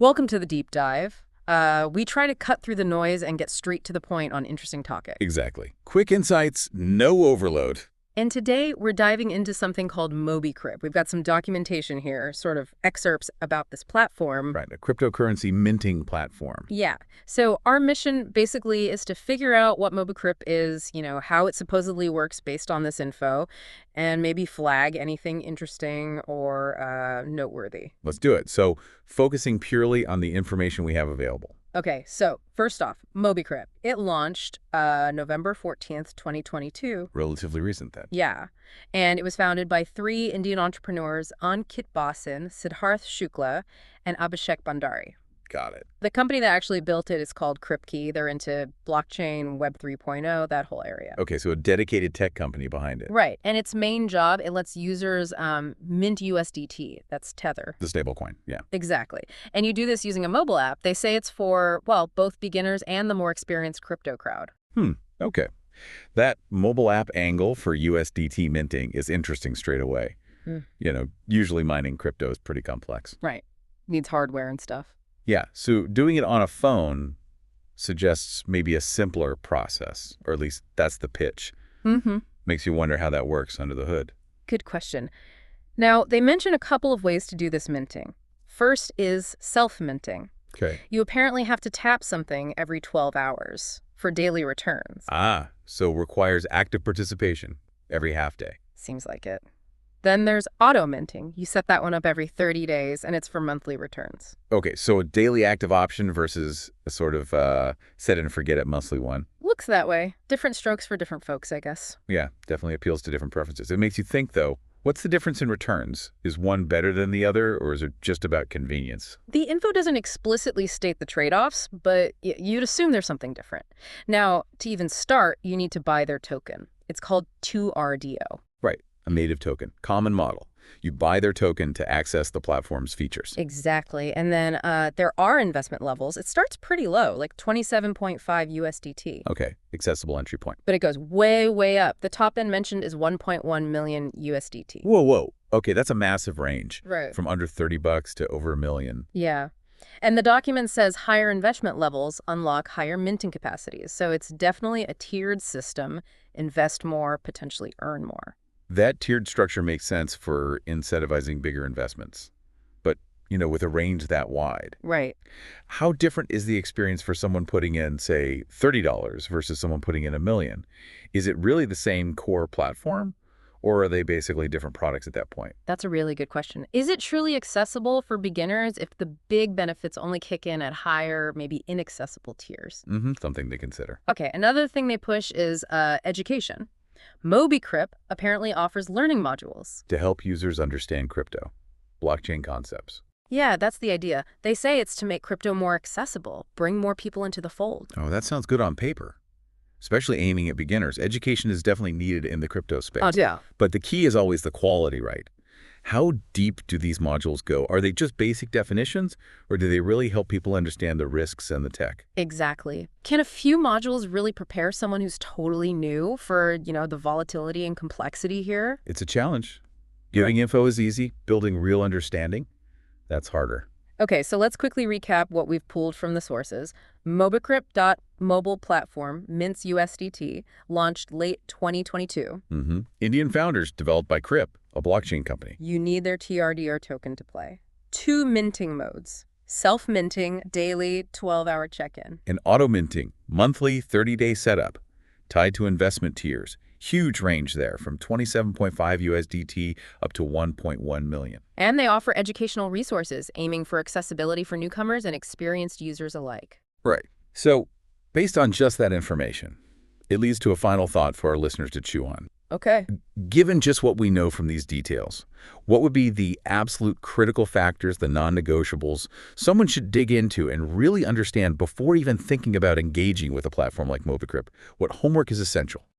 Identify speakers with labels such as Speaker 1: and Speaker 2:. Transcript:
Speaker 1: Welcome to the deep dive. We try to cut through the noise and get straight to the point on interesting topics.
Speaker 2: Exactly. Quick insights, no overload.
Speaker 1: And today we're diving into something called Mobicryp. We've got some documentation here, sort of excerpts about this platform.
Speaker 2: Right, a cryptocurrency minting platform.
Speaker 1: Yeah. So our mission basically is to figure out what Mobicryp is, how it supposedly works based on this info, and maybe flag anything interesting or noteworthy.
Speaker 2: Let's do it. So focusing purely on the information we have available.
Speaker 1: Okay, so first off, Mobicryp. It launched November 14th, 2022.
Speaker 2: Relatively recent then.
Speaker 1: Yeah, and it was founded by three Indian entrepreneurs, Ankit Basin, Siddharth Shukla, and Abhishek Bhandari.
Speaker 2: Got it.
Speaker 1: The company that actually built it is called Cryptkey. They're into blockchain, Web 3.0, that whole area.
Speaker 2: Okay, so a dedicated tech company behind it.
Speaker 1: Right, and its main job, it lets users mint USDT. That's Tether.
Speaker 2: The stablecoin, yeah.
Speaker 1: Exactly. And you do this using a mobile app. They say it's for, well, both beginners and the more experienced crypto crowd.
Speaker 2: Okay. That mobile app angle for USDT minting is interesting straight away. Usually mining crypto is pretty complex.
Speaker 1: Right. Needs hardware and stuff.
Speaker 2: Yeah, so doing it on a phone suggests maybe a simpler process, or at least that's the pitch. Makes you wonder how that works under the hood.
Speaker 1: Good question. Now, they mention a couple of ways to do this minting. First is self-minting.
Speaker 2: Okay.
Speaker 1: You apparently have to tap something every 12 hours for daily returns.
Speaker 2: So requires active participation every half day.
Speaker 1: Seems like it. Then there's auto-minting. You set that one up every 30 days, and it's for monthly returns.
Speaker 2: Okay, so a daily active option versus a sort of set and forget it monthly one.
Speaker 1: Looks that way. Different strokes for different folks, I guess.
Speaker 2: Yeah, definitely appeals to different preferences. It makes you think, though, what's the difference in returns? Is one better than the other, or is it just about convenience?
Speaker 1: The info doesn't explicitly state the trade-offs, but you'd assume there's something different. Now, to even start, you need to buy their token. It's called 2RDO.
Speaker 2: Right. A native token, common model. You buy their token to access the platform's features.
Speaker 1: Exactly. And then there are investment levels. It starts pretty low, like 27.5 USDT.
Speaker 2: Okay, accessible entry point.
Speaker 1: But it goes way, way up. The top end mentioned is 1.1 million USDT.
Speaker 2: Whoa. Okay, that's a massive range.
Speaker 1: Right.
Speaker 2: From under $30 to over $1 million.
Speaker 1: Yeah. And the document says higher investment levels unlock higher minting capacities. So it's definitely a tiered system. Invest more, potentially earn more.
Speaker 2: That tiered structure makes sense for incentivizing bigger investments. But, with a range that wide.
Speaker 1: Right.
Speaker 2: How different is the experience for someone putting in, say, $30 versus someone putting in $1 million? Is it really the same core platform? Or are they basically different products at that point?
Speaker 1: That's a really good question. Is it truly accessible for beginners if the big benefits only kick in at higher, maybe inaccessible tiers?
Speaker 2: Something to consider.
Speaker 1: Okay, another thing they push is education. Mobicryp apparently offers learning modules.
Speaker 2: To help users understand crypto, blockchain concepts.
Speaker 1: Yeah, that's the idea. They say it's to make crypto more accessible, bring more people into the fold.
Speaker 2: Oh, that sounds good on paper. Especially aiming at beginners. Education is definitely needed in the crypto space.
Speaker 1: Oh, yeah.
Speaker 2: But the key is always the quality, right? How deep do these modules go? Are they just basic definitions, or do they really help people understand the risks and the tech?
Speaker 1: Exactly. Can a few modules really prepare someone who's totally new for, the volatility and complexity here?
Speaker 2: It's a challenge. Giving info is easy. Building real understanding, that's harder.
Speaker 1: Okay, so let's quickly recap what we've pulled from the sources. Mobicryp.mobile platform mints USDT, launched late 2022.
Speaker 2: Indian founders, developed by Cryp, a blockchain company.
Speaker 1: You need their TRDR token to play. 2 minting modes. Self-minting, daily, 12-hour check-in.
Speaker 2: And auto-minting, monthly 30-day setup, tied to investment tiers. Huge range there, from 27.5 USDT up to 1.1 million.
Speaker 1: And they offer educational resources, aiming for accessibility for newcomers and experienced users alike.
Speaker 2: Right. So, based on just that information, it leads to a final thought for our listeners to chew on.
Speaker 1: Okay.
Speaker 2: Given just what we know from these details, what would be the absolute critical factors, the non-negotiables, someone should dig into and really understand before even thinking about engaging with a platform like Mobicryp? What homework is essential?